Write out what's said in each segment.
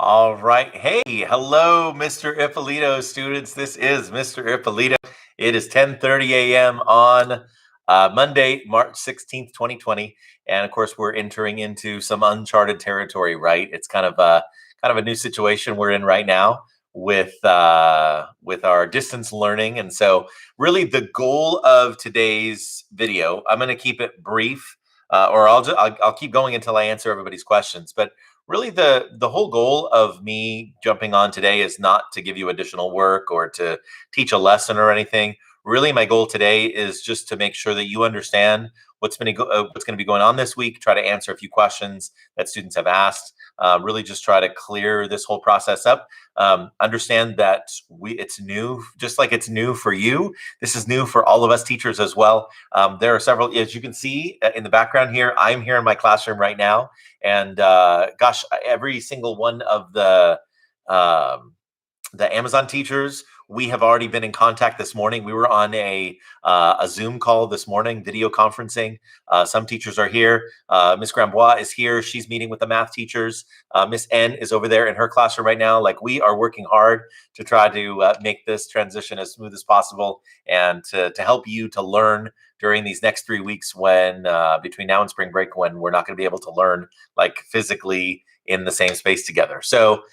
All right. Hey, hello, Mr. Ippolito students. This is Mr. Ippolito. It is 10:30 a.m. on Monday, March 16th, 2020. And of course, we're entering into some uncharted territory, right? It's kind of a new situation we're in right now with our distance learning. And so really the goal of today's video, I'm going to keep it brief, or I'll keep going until I answer everybody's questions. But really the whole goal of me jumping on today is not to give you additional work or to teach a lesson or anything. Really, my goal today is just to make sure that you understand what's going to be going on this week. Try to answer a few questions that students have asked. Really, just try to clear this whole process up. Understand that it's new, just like it's new for you. This is new for all of us teachers as well. There are several, as you can see in the background here. I'm here in my classroom right now. And gosh, every single one of the Amazon teachers, we have already been in contact this morning. We were on a Zoom call this morning, video conferencing. Some teachers are here. Miss Grambois is here. She's meeting with the math teachers. Miss N is over there in her classroom right now. Like, we are working hard to try to make this transition as smooth as possible and to help you to learn during these next 3 weeks when between now and spring break, when we're not going to be able to learn like physically in the same space together. So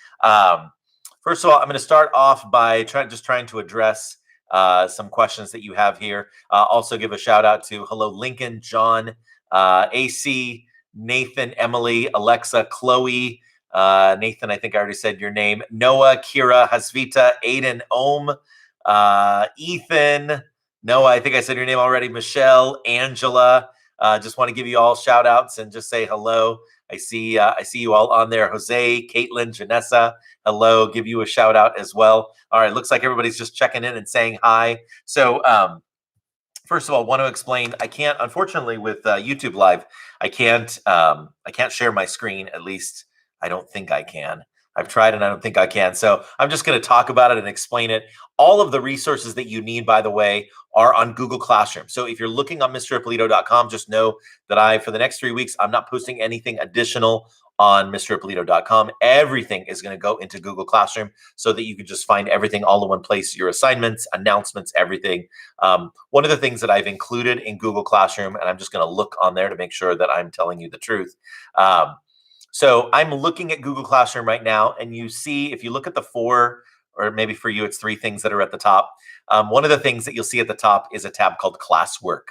first of all, I'm going to start off by trying to address some questions that you have here. Also give a shout out to hello, Lincoln, John, AC, Nathan, Emily, Alexa, Chloe, Nathan, I think I already said your name, Noah, Kira, Hasvita, Aiden, Ohm, Ethan, Noah, I think I said your name already, Michelle, Angela. Just want to give you all shout outs and just say hello. I see you all on there. Jose, Caitlin, Janessa, hello. Give you a shout out as well. All right, looks like everybody's just checking in and saying hi. So first of all, I want to explain. I can't, unfortunately, with YouTube Live, I can't share my screen. At least I don't think I can. I've tried and I don't think I can. So I'm just going to talk about it and explain it. All of the resources that you need, by the way, are on Google Classroom. So if you're looking on MrIppolito.com, just know that for the next 3 weeks, I'm not posting anything additional on MrIppolito.com. Everything is going to go into Google Classroom so that you can just find everything all in one place, your assignments, announcements, everything. One of the things that I've included in Google Classroom, and I'm just going to look on there to make sure that I'm telling you the truth. So I'm looking at Google Classroom right now, and you see, if you look at the 4, or maybe for you, it's 3 things that are at the top. One of the things that you'll see at the top is a tab called Classwork.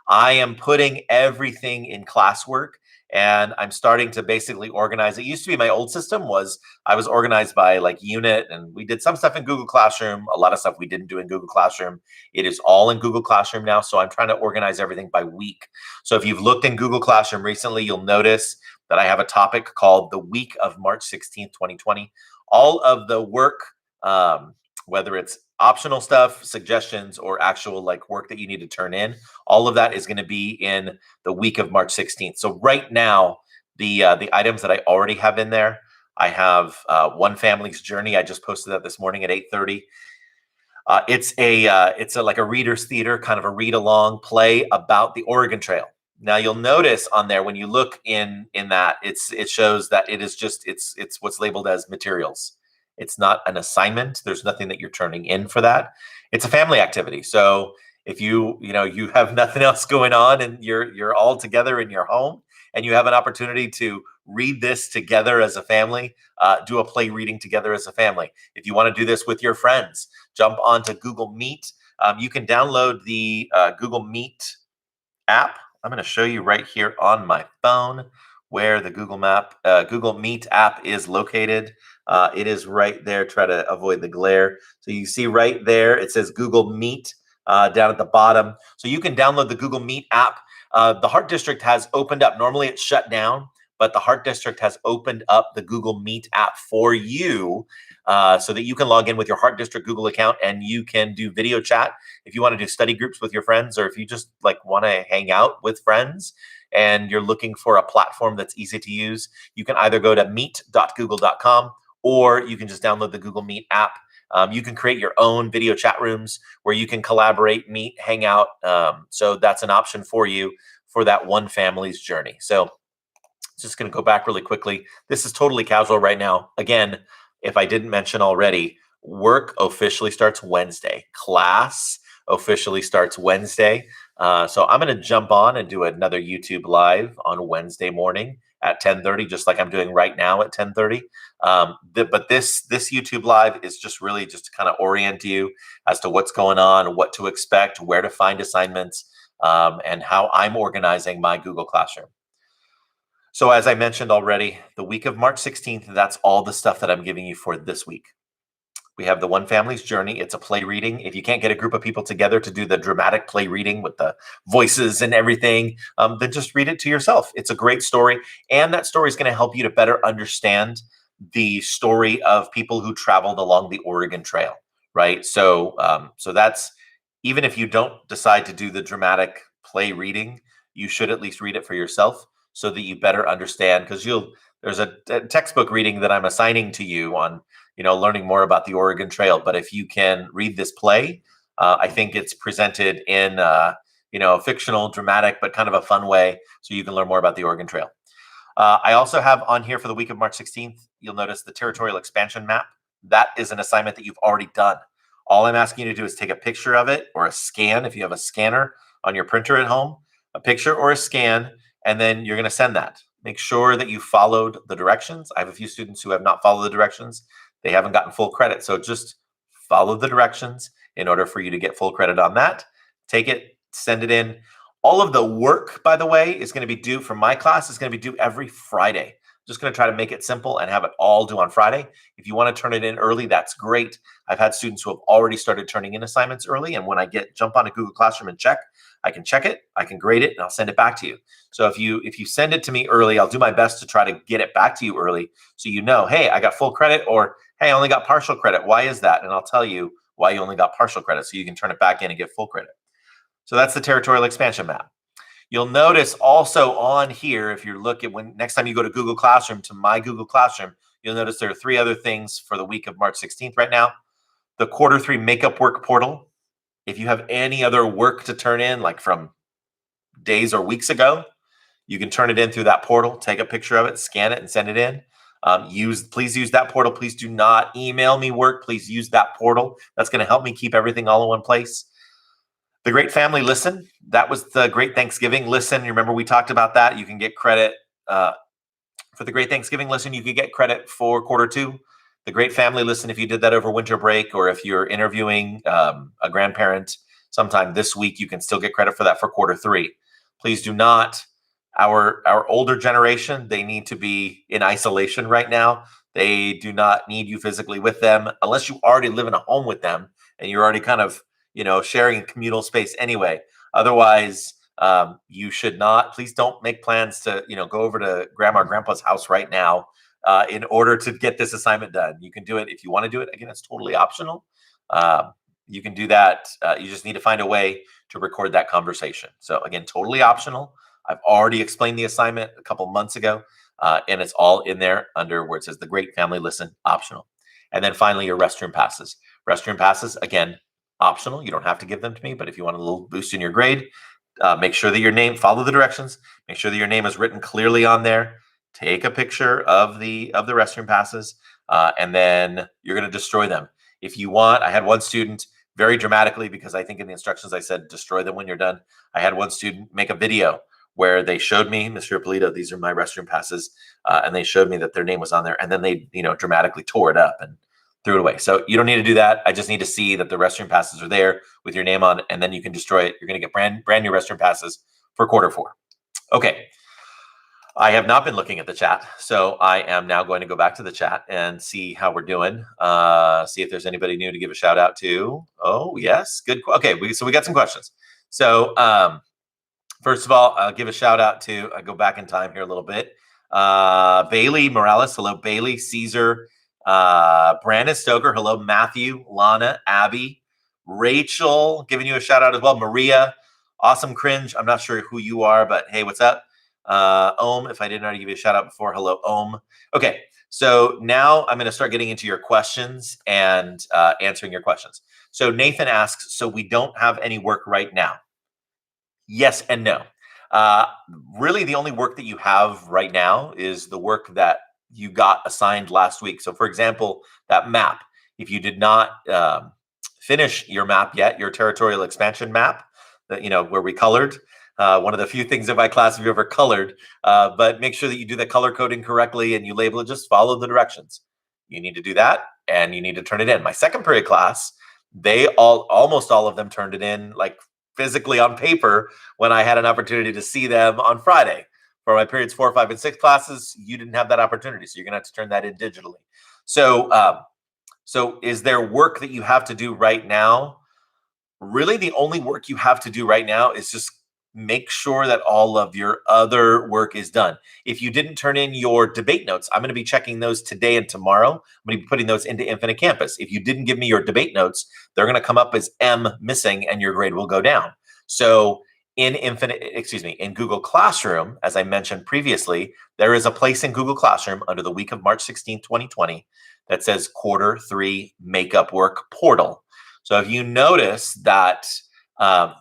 I am putting everything in Classwork, and I'm starting to basically organize. It used to be my old system I was organized by like unit, and we did some stuff in Google Classroom, a lot of stuff we didn't do in Google Classroom. It is all in Google Classroom now, so I'm trying to organize everything by week. So if you've looked in Google Classroom recently, you'll notice that I have a topic called the week of March 16th, 2020. All of the work, whether it's optional stuff, suggestions, or actual like work that you need to turn in, all of that is going to be in the week of March 16th. So right now, the items that I already have in there, I have One Family's Journey. I just posted that this morning at 8:30. It's a like a reader's theater, kind of a read along play about the Oregon Trail. Now you'll notice on there when you look in that it shows that it's what's labeled as materials. It's not an assignment. There's nothing that you're turning in for that. It's a family activity. So if you have nothing else going on and you're all together in your home and you have an opportunity to read this together as a family, do a play reading together as a family. If you want to do this with your friends, jump onto Google Meet. You can download the Google Meet app. I'm going to show you right here on my phone where the Google Meet app is located. It is right there. Try to avoid the glare. So you see right there, it says Google Meet down at the bottom. So you can download the Google Meet app. The Heart District has opened up. Normally it's shut down, but the Heart District has opened up the Google Meet app for you so that you can log in with your Heart District Google account and you can do video chat. If you want to do study groups with your friends, or if you just like want to hang out with friends and you're looking for a platform that's easy to use, you can either go to meet.google.com or you can just download the Google Meet app. You can create your own video chat rooms where you can collaborate, meet, hang out. So that's an option for you for that One Family's Journey. So Just going to go back really quickly. This is totally casual right now. Again, if I didn't mention already, work officially starts Wednesday. Class officially starts Wednesday. So I'm going to jump on and do another YouTube live on Wednesday morning at 10:30, just like I'm doing right now at 10:30. But this YouTube live is just really just to kind of orient you as to what's going on, what to expect, where to find assignments, and how I'm organizing my Google Classroom. So as I mentioned already, the week of March 16th, that's all the stuff that I'm giving you for this week. We have the One Family's Journey. It's a play reading. If you can't get a group of people together to do the dramatic play reading with the voices and everything, then just read it to yourself. It's a great story. And that story is going to help you to better understand the story of people who traveled along the Oregon Trail, right? So that's, even if you don't decide to do the dramatic play reading, you should at least read it for yourself so that you better understand, because there's a textbook reading that I'm assigning to you on learning more about the Oregon Trail. But if you can read this play, I think it's presented in a fictional, dramatic, but kind of a fun way, so you can learn more about the Oregon Trail. I also have on here for the week of March 16th, you'll notice the territorial expansion map. That is an assignment that you've already done. All I'm asking you to do is take a picture of it, or a scan if you have a scanner on your printer at home, a picture or a scan, and then you're going to send that. Make sure that you followed the directions. I have a few students who have not followed the directions. They haven't gotten full credit. So just follow the directions in order for you to get full credit on that. Take it, send it in. All of the work, by the way, is going to be due for my class, is going to be due every Friday. Just going to try to make it simple and have it all due on Friday. If you want to turn it in early, that's great. I've had students who have already started turning in assignments early. And when I jump on a Google Classroom and check, I can check it, I can grade it, and I'll send it back to you. So if you send it to me early, I'll do my best to try to get it back to you early, so you know, hey, I got full credit, or hey, I only got partial credit. Why is that? And I'll tell you why you only got partial credit, so you can turn it back in and get full credit. So that's the territorial expansion map. You'll notice also on here, if you're looking, when next time you go to Google Classroom, to my Google Classroom, you'll notice there are 3 other things for the week of March 16th right now. The Q3 makeup work portal. If you have any other work to turn in, like from days or weeks ago, you can turn it in through that portal, take a picture of it, scan it, and send it in. Please use that portal. Please do not email me work. Please use that portal. That's going to help me keep everything all in one place. The Great Family Listen. That was the Great Thanksgiving Listen. You remember we talked about that. You can get credit for the Great Thanksgiving Listen. You can get credit for Q2. The Great Family Listen, if you did that over winter break, or if you're interviewing a grandparent sometime this week, you can still get credit for that for Q3. Please do not. Our older generation, they need to be in isolation right now. They do not need you physically with them, unless you already live in a home with them and you're already kind of sharing a communal space anyway. Otherwise, you should not. Please don't make plans to go over to grandma or grandpa's house right now in order to get this assignment done. You can do it if you want to do it. Again, it's totally optional. You can do that. You just need to find a way to record that conversation. So again, totally optional. I've already explained the assignment a couple months ago, and it's all in there under where it says the Great Family Listen, optional. And then finally, your restroom passes. Restroom passes, again, optional. You don't have to give them to me, but if you want a little boost in your grade, make sure that your name, follow the directions, make sure that your name is written clearly on there. Take a picture of the restroom passes, and then you're going to destroy them. If you want, I had one student very dramatically, because I think in the instructions I said destroy them when you're done. I had one student make a video where they showed me, Mr. Ippolito, these are my restroom passes, and they showed me that their name was on there, and then they dramatically tore it up and threw it away. So you don't need to do that. I just need to see that the restroom passes are there with your name on, and then you can destroy it. You're going to get brand new restroom passes for Q4. Okay. I have not been looking at the chat, so I am now going to go back to the chat and see how we're doing. See if there's anybody new to give a shout out to. Oh, yes. Good. Okay. So we got some questions. So first of all, I'll give a shout out to, I go back in time here a little bit. Bailey Morales. Hello, Bailey. Caesar. Brandon Stoker. Hello, Matthew. Lana. Abby. Rachel. Giving you a shout out as well. Maria. Awesome Cringe. I'm not sure who you are, but hey, what's up? If I didn't already give you a shout out before, hello, Okay, so now I'm going to start getting into your questions and answering your questions. So Nathan asks, so we don't have any work right now? Yes and no. Uh, really, the only work that you have right now is the work that you got assigned last week. So, for example, that map, if you did not finish your map yet, your territorial expansion map, that where we colored. One of the few things in my class we've ever colored, but make sure that you do the color coding correctly and you label it. Just follow the directions. You need to do that, and you need to turn it in. My second period class, almost all of them turned it in, like physically on paper, when I had an opportunity to see them on Friday. For my periods 4, 5, and 6 classes, you didn't have that opportunity, so you're gonna have to turn that in digitally. So is there work that you have to do right now? Really, the only work you have to do right now is just make sure that all of your other work is done. If you didn't turn in your debate notes, I'm going to be checking those today and tomorrow. I'm going to be putting those into Infinite Campus. If you didn't give me your debate notes, they're going to come up as M missing and your grade will go down. So in Google Classroom, as I mentioned previously, there is a place in Google Classroom under the week of March 16, 2020, that says Quarter 3 Makeup Work Portal. So if you notice that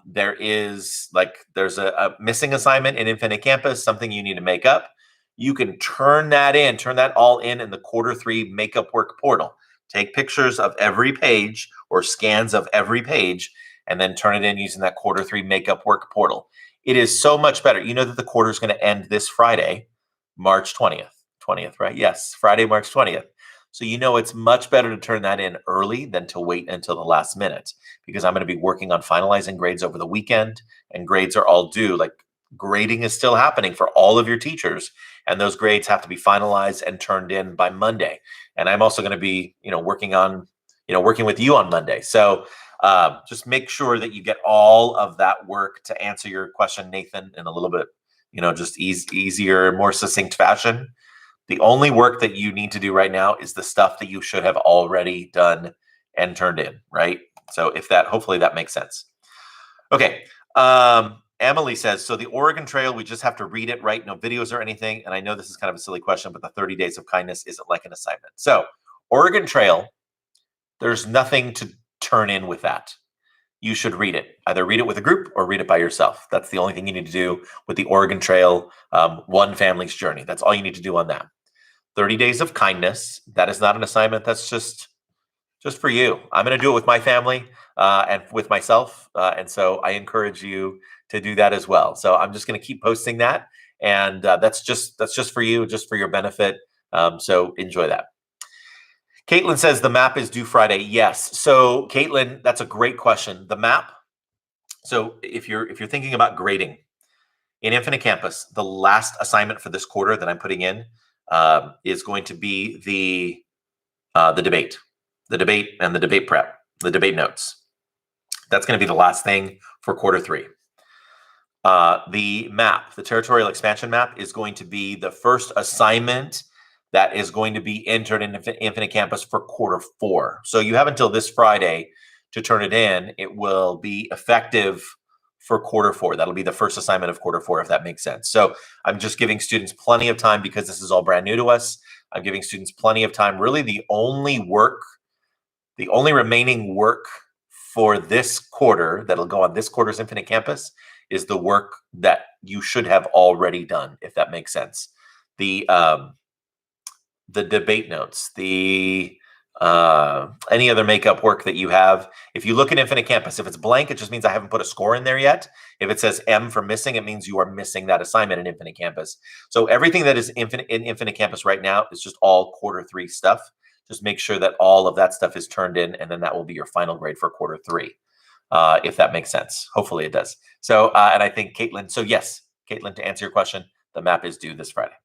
there's a missing assignment in Infinite Campus, something you need to make up, you can turn that all in the Quarter 3 Makeup Work Portal. Take pictures of every page or scans of every page, and then turn it in using that Quarter 3 Makeup Work Portal. It is so much better. You know that the quarter is going to end this Friday, March 20th. 20th, right? Yes, Friday, March 20th. So it's much better to turn that in early than to wait until the last minute, because I'm going to be working on finalizing grades over the weekend, and grades are all due. Like, grading is still happening for all of your teachers, and those grades have to be finalized and turned in by Monday. And I'm also going to be, working with you on Monday. So just make sure that you get all of that work, to answer your question, Nathan, in a little bit, just easier, more succinct fashion. The only work that you need to do right now is the stuff that you should have already done and turned in, right? So hopefully that makes sense. Okay. Emily says, so the Oregon Trail, we just have to read it, right? No videos or anything. And I know this is kind of a silly question, but the 30 Days of Kindness isn't like an assignment. So Oregon Trail, there's nothing to turn in with that. You should read it. Either read it with a group or read it by yourself. That's the only thing you need to do with the Oregon Trail, One Family's Journey. That's all you need to do on that. 30 Days of Kindness, that is not an assignment. That's just for you. I'm going to do it with my family and with myself. And so I encourage you to do that as well. So I'm just going to keep posting that. And that's just for you, just for your benefit. So enjoy that. Caitlin says the map is due Friday. Yes. So Caitlin, that's a great question. The map. So if you're thinking about grading in Infinite Campus, the last assignment for this quarter that I'm putting in is going to be the debate and the debate prep, the debate notes. That's going to be the last thing for quarter 3. The map, the territorial expansion map, is going to be the first assignment that is going to be entered in Infinite Campus for quarter 4. So you have until this Friday to turn it in. It will be effective for quarter 4. That'll be the first assignment of quarter 4, if that makes sense. So I'm just giving students plenty of time, because this is all brand new to us. I'm giving students plenty of time. Really, the only remaining work for this quarter that'll go on this quarter's Infinite Campus is the work that you should have already done, if that makes sense. The debate notes, any other makeup work that you have. If you look at Infinite Campus, if it's blank, it just means I haven't put a score in there yet. If it says M for missing, it means you are missing that assignment in Infinite Campus. So everything that is in Infinite Campus right now is just all quarter 3 stuff. Just make sure that all of that stuff is turned in, and then that will be your final grade for quarter 3, if that makes sense. Hopefully it does. So, and I think Caitlin, so yes, Caitlin, to answer your question, the map is due this Friday.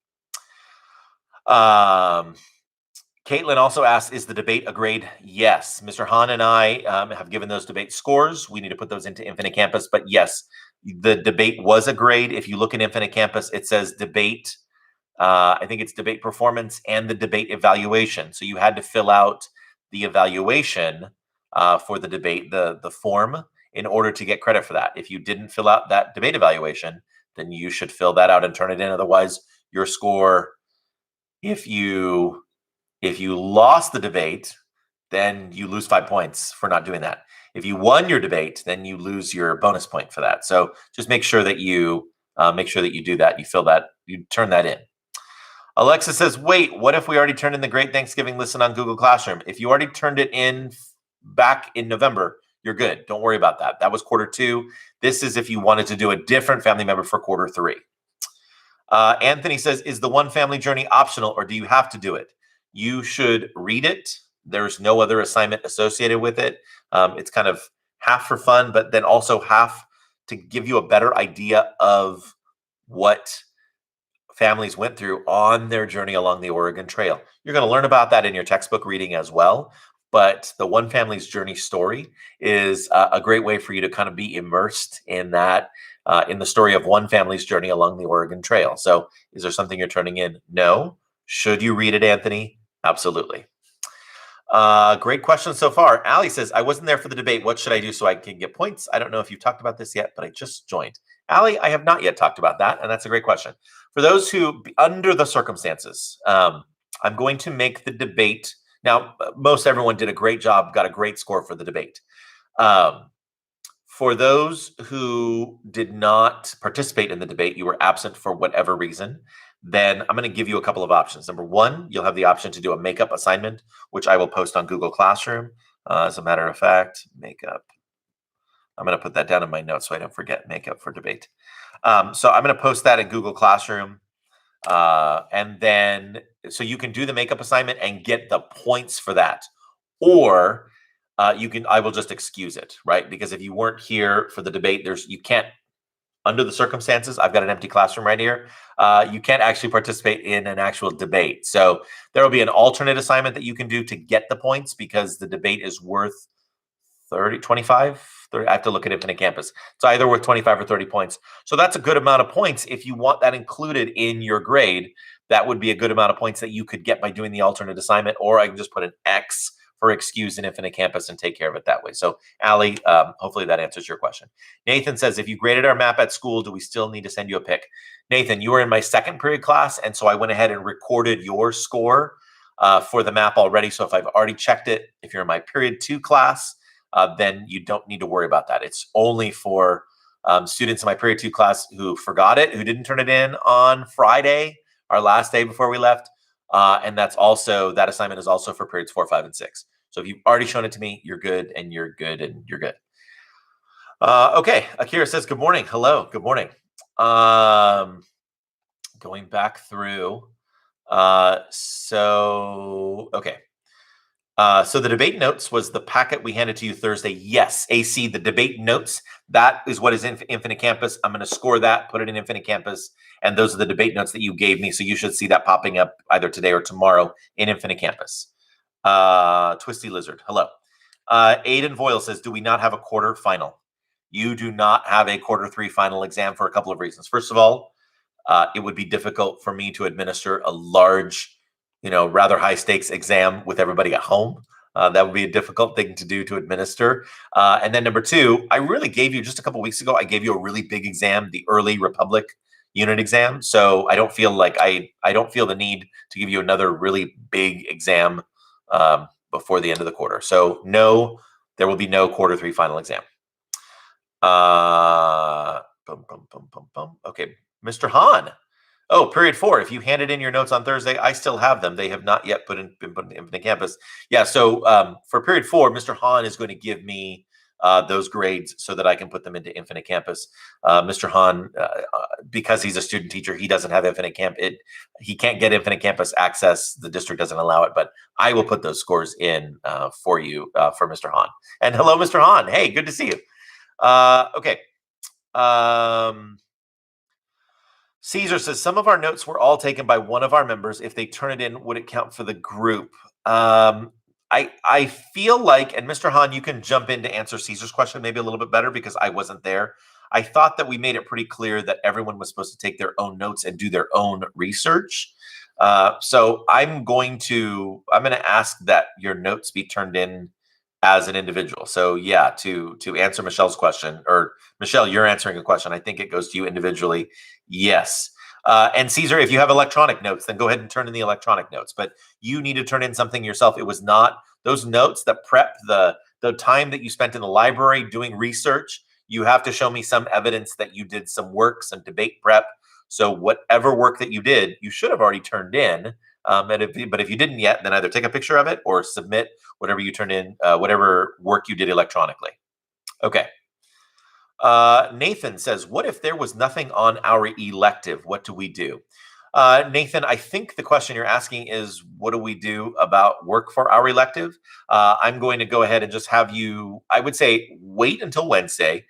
Caitlin also asked, is the debate a grade? Yes. Mr. Hahn and I have given those debate scores. We need to put those into Infinite Campus. But yes, the debate was a grade. If you look at Infinite Campus, it says debate. I think it's debate performance and the debate evaluation. So you had to fill out the evaluation for the debate, the form, in order to get credit for that. If you didn't fill out that debate evaluation, then you should fill that out and turn it in. Otherwise, your score, if you lost the debate, then you lose 5 points for not doing that. If you won your debate, then you lose your bonus point for that. So just make sure that you make sure that you do that. You fill that, you turn that in. Alexa says, wait, what if we already turned in the Great Thanksgiving Listen on Google Classroom? If you already turned it in back in November, you're good. Don't worry about that. That was quarter 2. This is if you wanted to do a different family member for quarter 3. Anthony says, is the one family journey optional or do you have to do it? You should read it. There's no other assignment associated with it. It's kind of half for fun, but then also half to give you a better idea of what families went through on their journey along the Oregon Trail. You're going to learn about that in your textbook reading as well. But the One Family's Journey story is a great way for you to kind of be immersed in that, in the story of one family's journey along the Oregon Trail. So is there something you're turning in? No. Should you read it, Anthony? Absolutely. Great question so far. Allie says, I wasn't there for the debate. What should I do so I can get points? I don't know if you've talked about this yet, but I just joined. Allie, I have not yet talked about that, and that's a great question. For those who, under the circumstances, I'm going to make the debate. Now, most everyone did a great job, got a great score for the debate. For those who did not participate in the debate, you were absent for whatever reason, then I'm going to give you a couple of options. Number one, you'll have the option to do a makeup assignment, which I will post on Google Classroom. As a matter of fact, makeup. I'm going to put that down in my notes so I don't forget makeup for debate. So I'm going to post that in Google Classroom. And then, so you can do the makeup assignment and get the points for that. Or I will just excuse it, right? Because if you weren't here for the debate, you can't, under the circumstances, I've got an empty classroom right here. You can't actually participate in an actual debate. So there will be an alternate assignment that you can do to get the points because the debate is worth 30, 25, 30. I have to look at Infinite Campus. It's either worth 25 or 30 points. So that's a good amount of points. If you want that included in your grade, that would be a good amount of points that you could get by doing the alternate assignment, or I can just put an X for excuse in Infinite Campus and take care of it that way. So Allie, hopefully that answers your question. Nathan says, if you graded our map at school, do we still need to send you a pic? Nathan, you were in my second period class, and so I went ahead and recorded your score for the map already. So if I've already checked it, if you're in my period 2 class, then you don't need to worry about that. It's only for students in my period 2 class who forgot it, who didn't turn it in on Friday, our last day before we left. And that assignment is also for periods 4, 5, and 6. So if you've already shown it to me, you're good and you're good and you're good. Okay, Akira says, good morning. Hello, good morning. Going back through. Okay. So the debate notes was the packet we handed to you Thursday. Yes, AC, the debate notes, that is what is in Infinite Campus. I'm going to score that, put it in Infinite Campus, and those are the debate notes that you gave me. So you should see that popping up either today or tomorrow in Infinite Campus. Twisty Lizard, hello. Aiden Voyle says, do we not have a quarter final? You do not have a quarter 3 final exam for a couple of reasons. First of all, it would be difficult for me to administer a large, rather high stakes exam with everybody at home. That would be a difficult thing to do to administer. And then number 2, I really gave you, just a couple of weeks ago, I gave you a really big exam, the Early Republic unit exam. So I don't feel like I don't feel the need to give you another really big exam before the end of the quarter. So no, there will be no quarter 3 final exam. Okay, Mr. Hahn. Oh, period 4. If you handed in your notes on Thursday, I still have them. They have not yet been put in Infinite Campus. Yeah, so for period 4, Mr. Hahn is going to give me those grades so that I can put them into Infinite Campus. Mr. Hahn, because he's a student teacher, he doesn't have Infinite Camp. He can't get Infinite Campus access. The district doesn't allow it, but I will put those scores in for you, for Mr. Hahn. And hello, Mr. Hahn. Hey, good to see you. Okay. Caesar says, some of our notes were all taken by one of our members. If they turn it in, would it count for the group? I feel like, and Mr. Hahn, you can jump in to answer Caesar's question maybe a little bit better because I wasn't there. I thought that we made it pretty clear that everyone was supposed to take their own notes and do their own research. So I'm going to ask that your notes be turned in as an individual. So yeah, to answer Michelle's question, or Michelle, you're answering a question. I think it goes to you individually. Yes. And Caesar, if you have electronic notes, then go ahead and turn in the electronic notes, but you need to turn in something yourself. It was not those notes that prep the time that you spent in the library doing research. you have to show me some evidence that you did some work, some debate prep. So whatever work that you did, you should have already turned in. But if you didn't yet, then either take a picture of it or submit whatever you turned in, whatever work you did electronically. Okay. Nathan says, what if there was nothing on our elective? What do we do? Nathan, I think the question you're asking is, what do we do about work for our elective? I'm going to go ahead and just have you, I would say, wait until Wednesday.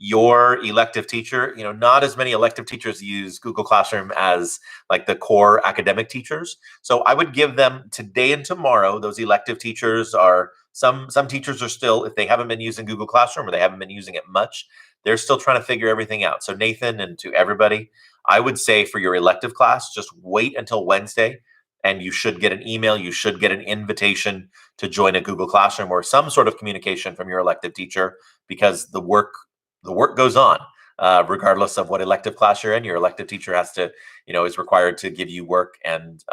Your elective teacher, not as many elective teachers use Google Classroom as like the core academic teachers. So I would give them today and tomorrow. Those elective teachers are, some teachers are still, if they haven't been using Google Classroom or they haven't been using it much, they're still trying to figure everything out. So Nathan, and to everybody, I would say for your elective class, just wait until Wednesday and you should get an email. You should get an invitation to join a Google Classroom or some sort of communication from your elective teacher, because the work goes on. Regardless of what elective class you're in, your elective teacher has to, is required to give you work and,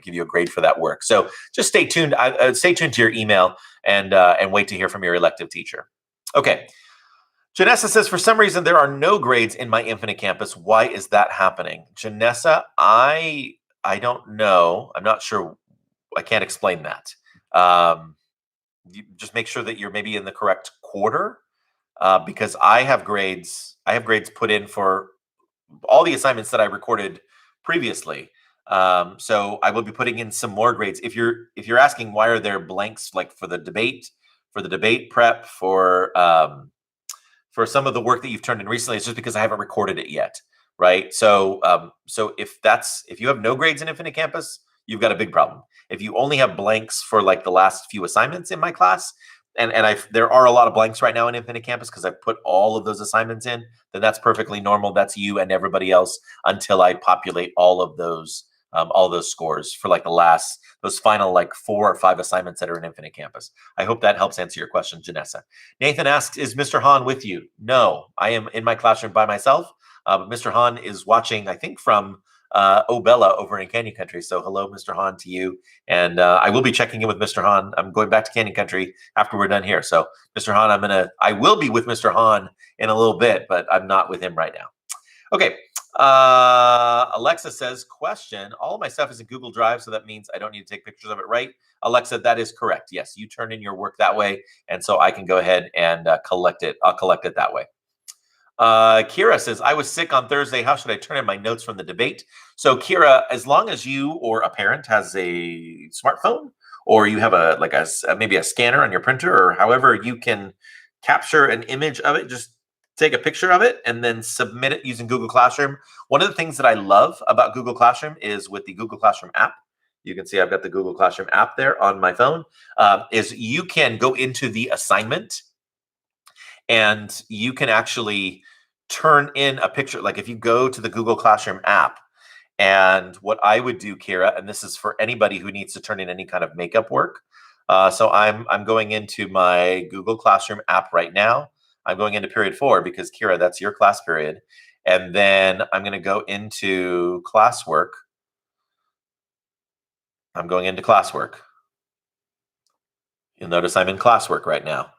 give you a grade for that work. So just stay tuned. Stay tuned to your email and wait to hear from your elective teacher. Okay. Janessa says, for some reason, there are no grades in my Infinite Campus. Why is that happening? Janessa, I don't know. I'm not sure. I can't explain that. You just make sure that you're maybe in the correct quarter, because I have grades put in for all the assignments that I recorded previously. So I will be putting in some more grades. If you're asking why are there blanks, like for the debate prep, for some of the work that you've turned in recently, it's just because I haven't recorded it yet, right? So if you have no grades in Infinite Campus, you've got a big problem. If you only have blanks for like the last few assignments in my class, and there are a lot of blanks right now in Infinite Campus because I've put all of those assignments in, then that's perfectly normal. That's you and everybody else until I populate all those scores for like those final like 4 or 5 assignments that are in Infinite Campus. I hope that helps answer your question, Janessa. Nathan asks, is Mr. Hahn with you? No, I am in my classroom by myself. But Mr. Hahn is watching, I think, from Obella over in Canyon Country. So hello, Mr. Hahn, to you. And I will be checking in with Mr. Hahn. I'm going back to Canyon Country after we're done here. So Mr. Hahn, I will be with Mr. Hahn in a little bit, but I'm not with him right now. Okay. Alexa says, question, all of my stuff is in Google Drive, so that means I don't need to take pictures of it, right? Alexa, that is correct. Yes, you turn in your work that way, and so I can go ahead and collect it. I'll collect it that way. Kira says, I was sick on Thursday. How should I turn in my notes from the debate? So Kira, as long as you or a parent has a smartphone, or you have maybe a scanner on your printer, or however you can capture an image of it, just take a picture of it and then submit it using Google Classroom. One of the things that I love about Google Classroom is with the Google Classroom app. You can see I've got the Google Classroom app there on my phone. Is you can go into the assignment and you can actually turn in a picture. Like if you go to the Google Classroom app, and what I would do, Kira, and this is for anybody who needs to turn in any kind of makeup work. So I'm going into my Google Classroom app right now. I'm going into period 4 because, Kira, that's your class period. And then I'm going to go into classwork. I'm going into classwork. You'll notice I'm in classwork right now.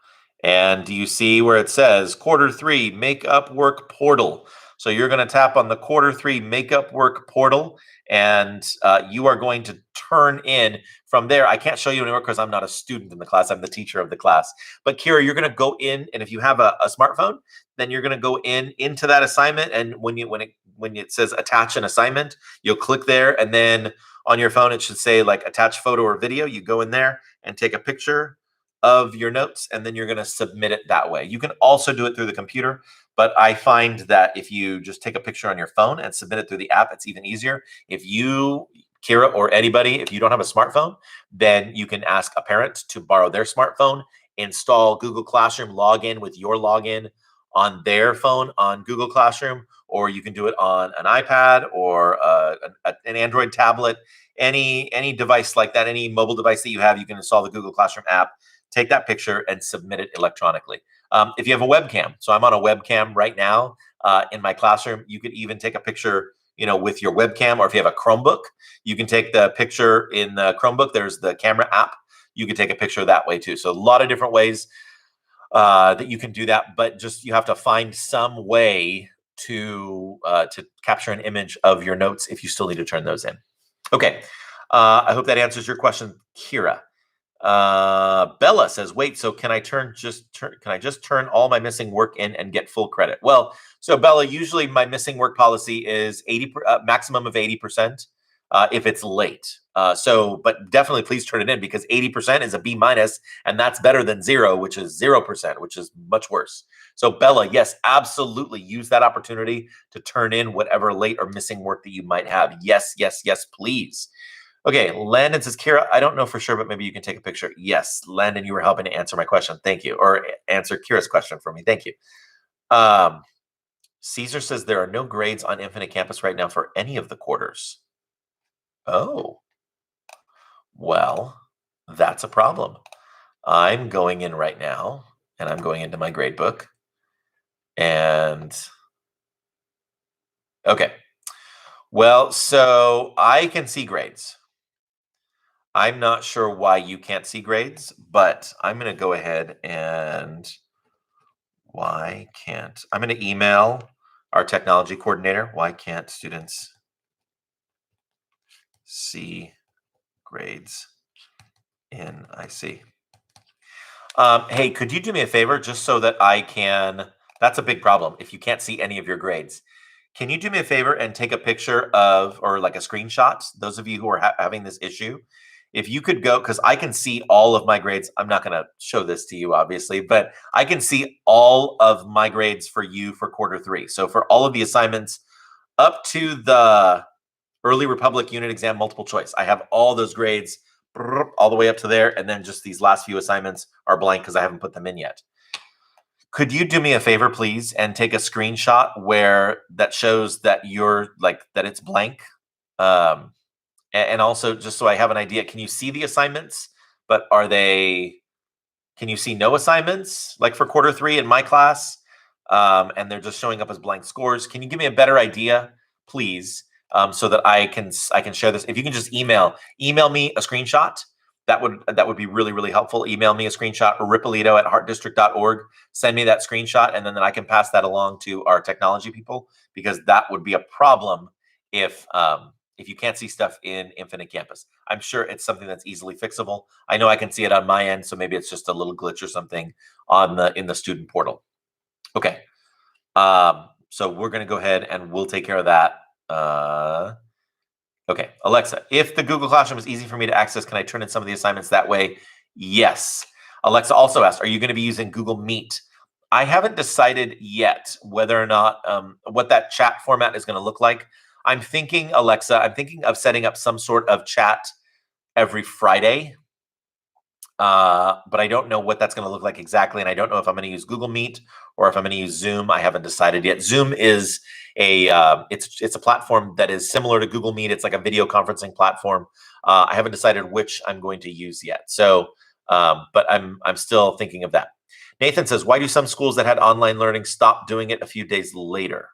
And do you see where it says quarter 3 makeup work portal? So you're going to tap on the quarter 3 makeup work portal, and you are going to turn in from there. I can't show you anymore because I'm not a student in the class. I'm the teacher of the class. But Kira, you're going to go in, and if you have a smartphone, then you're going to go into that assignment. And when it says attach an assignment, you'll click there, and then on your phone it should say like attach photo or video. You go in there and take a picture of your notes, and then you're going to submit it that way. You can also do it through the computer, but I find that if you just take a picture on your phone and submit it through the app, it's even easier. If you, Kira, or anybody, if you don't have a smartphone, then you can ask a parent to borrow their smartphone, install Google Classroom, log in with your login on their phone on Google Classroom, or you can do it on an iPad or an Android tablet, any device like that, any mobile device that you have, you can install the Google Classroom app, take that picture and submit it electronically. If you have a webcam, so I'm on a webcam right now in my classroom, you could even take a picture, with your webcam, or if you have a Chromebook, you can take the picture in the Chromebook. There's the camera app. You can take a picture that way too. So a lot of different ways. that you can do that, but just you have to find some way to capture an image of your notes if you still need to turn those in. Okay, I hope that answers your question, Kira. Bella says, "Wait, so can I just turn all my missing work in and get full credit?" Well, so Bella, usually my missing work policy is maximum of 80% if it's late. But definitely please turn it in because 80% is a B minus, and that's better than 0, which is 0%, which is much worse. So Bella, yes, absolutely use that opportunity to turn in whatever late or missing work that you might have. Yes, yes, yes, please. Okay, Landon says, Kira, I don't know for sure, but maybe you can take a picture. Yes, Landon, you were helping to answer my question. Thank you. Or answer Kira's question for me. Thank you. Caesar says there are no grades on Infinite Campus right now for any of the quarters. Oh, well, that's a problem. I'm going in right now, and I'm going into my grade book. And, okay. Well, so I can see grades. I'm not sure why you can't see grades, but I'm going to go ahead and I'm going to email our technology coordinator. Why can't students see grades in IC? Hey, could you do me a favor just so that I can, that's a big problem if you can't see any of your grades. Can you do me a favor and take a picture of, or like a screenshot, those of you who are having this issue, if you could go, because I can see all of my grades. I'm not going to show this to you, obviously, but I can see all of my grades for you for quarter 3. So for all of the assignments up to the Early Republic unit exam multiple choice, I have all those grades all the way up to there. And then just these last few assignments are blank because I haven't put them in yet. Could you do me a favor, please, and take a screenshot where that shows that you're like, that it's blank? And also, just so I have an idea, can you see the assignments? But can you see no assignments? Like for quarter 3 in my class, and they're just showing up as blank scores. Can you give me a better idea, please, so that I can share this? If you can just email me a screenshot, that would be really, really helpful. Email me a screenshot, or Ippolito@heartdistrict.org. Send me that screenshot, and then I can pass that along to our technology people, because that would be a problem if you can't see stuff in Infinite Campus. I'm sure it's something that's easily fixable. I know I can see it on my end, so maybe it's just a little glitch or something in the student portal. Okay. So we're going to go ahead and we'll take care of that. Okay, Alexa, if the Google Classroom is easy for me to access, can I turn in some of the assignments that way? Yes. Alexa also asked, are you going to be using Google Meet? I haven't decided yet whether or not what that chat format is going to look like. I'm thinking, Alexa, of setting up some sort of chat every Friday. But I don't know what that's going to look like exactly. And I don't know if I'm going to use Google Meet or if I'm going to use Zoom. I haven't decided yet. Zoom is it's a platform that is similar to Google Meet. It's like a video conferencing platform. I haven't decided which I'm going to use yet. So, but I'm still thinking of that. Nathan says, why do some schools that had online learning stop doing it a few days later?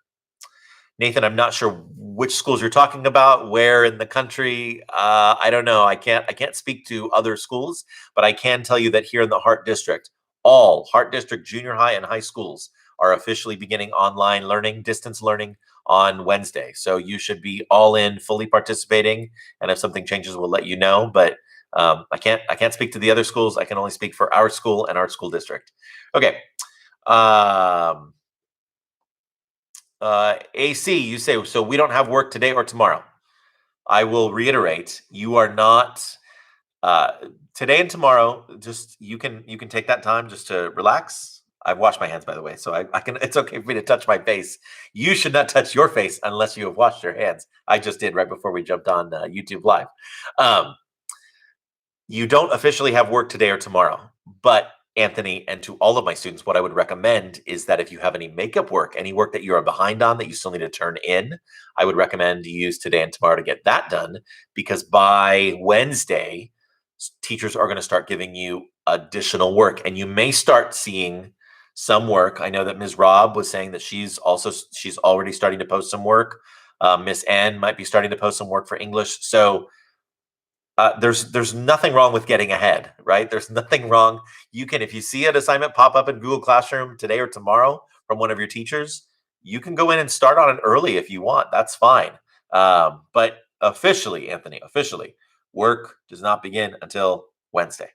Nathan, I'm not sure which schools you're talking about, where in the country. I don't know. I can't speak to other schools, but I can tell you that here in the Heart District, all Heart District junior high and high schools are officially beginning online learning, distance learning on Wednesday. So you should be all in, fully participating. And if something changes, we'll let you know. But I can't speak to the other schools. I can only speak for our school and our school district. Okay. AC, you say, so we don't have work today or tomorrow. I will reiterate, you are not today and tomorrow. Just you can take that time just to relax. I've washed my hands, by the way, so I can. It's okay for me to touch my face. You should not touch your face unless you have washed your hands. I just did right before we jumped on YouTube Live. You don't officially have work today or tomorrow, but Anthony, and to all of my students, what I would recommend is that if you have any makeup work, any work that you are behind on that you still need to turn in, I would recommend you use today and tomorrow to get that done, because by Wednesday, teachers are going to start giving you additional work, and you may start seeing some work. I know that Ms. Robb was saying that she's already starting to post some work. Miss N might be starting to post some work for English. So There's nothing wrong with getting ahead, right? There's nothing wrong. You can, if you see an assignment pop up in Google Classroom today or tomorrow from one of your teachers, you can go in and start on it early if you want. That's fine. But officially, Anthony, officially, work does not begin until Wednesday.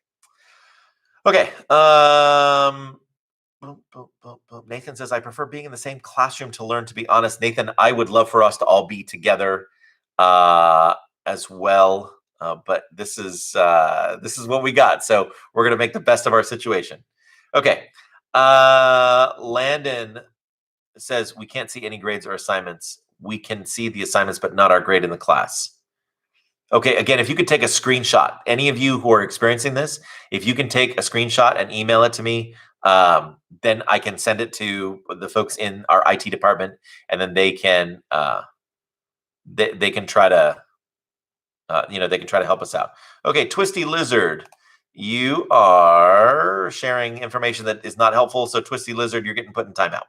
Okay. Boom, boom, boom, boom. Nathan says, I prefer being in the same classroom to learn, to be honest. Nathan, I would love for us to all be together uh, as well. But this is what we got. So we're gonna make the best of our situation. Okay. Landon says we can't see any grades or assignments. We can see the assignments, but not our grade in the class. Okay, again, if you could take a screenshot, any of you who are experiencing this, if you can take a screenshot and email it to me, then I can send it to the folks in our IT department, and then they can they can try to they can try to help us out. Okay, Twisty Lizard, you are sharing information that is not helpful. So Twisty Lizard, you're getting put in timeout.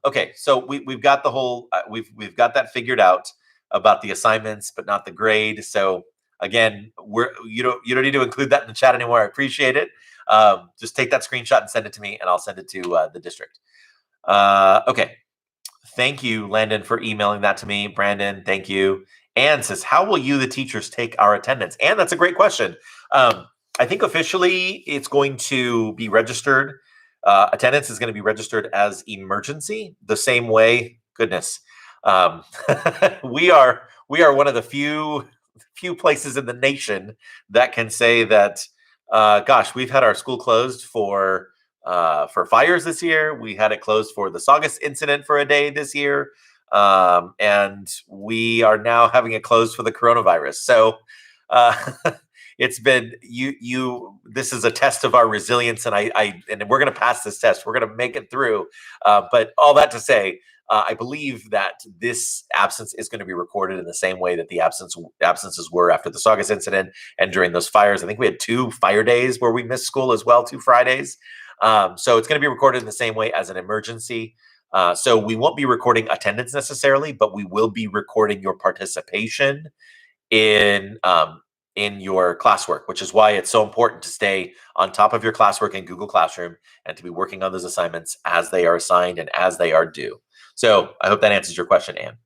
Okay, so we've got the whole we've got that figured out about the assignments, but not the grade. So again, you don't need to include that in the chat anymore. I appreciate it. Just take that screenshot and send it to me, and I'll send it to the district. Okay, thank you, Landon, for emailing that to me. Brandon, thank you. Anne says, how will you, the teachers, take our attendance? And that's a great question. I think officially it's going to be registered. Attendance is going to be registered as emergency, the same way. Goodness, we are one of the few places in the nation that can say that. Gosh, we've had our school closed for fires this year. We had it closed for the Saugus incident for a day this year. And we are now having it closed for the coronavirus. So it's been this is a test of our resilience, and and we're going to pass this test. We're going to make it through. But all that to say, I believe that this absence is going to be recorded in the same way that the absences were after the Saugus incident and during those fires. I think we had 2 fire days where we missed school as well, 2 Fridays. So it's going to be recorded in the same way as an emergency. So we won't be recording attendance necessarily, but we will be recording your participation in your classwork, which is why it's so important to stay on top of your classwork in Google Classroom and to be working on those assignments as they are assigned and as they are due. So I hope that answers your question, Anne.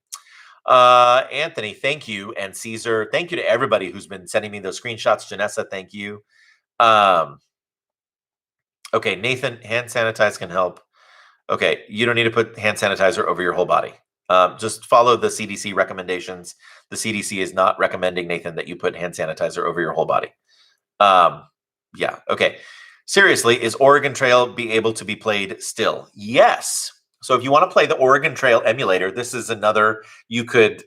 Anthony, thank you. And Caesar, thank you to everybody who's been sending me those screenshots. Janessa, thank you. Okay, Nathan, hand sanitize can help. Okay, you don't need to put hand sanitizer over your whole body. Just follow the CDC recommendations. The CDC is not recommending, Nathan, that you put hand sanitizer over your whole body. Yeah, okay. Seriously, is Oregon Trail be able to be played still? Yes. So if you want to play the Oregon Trail emulator, this is another, you could,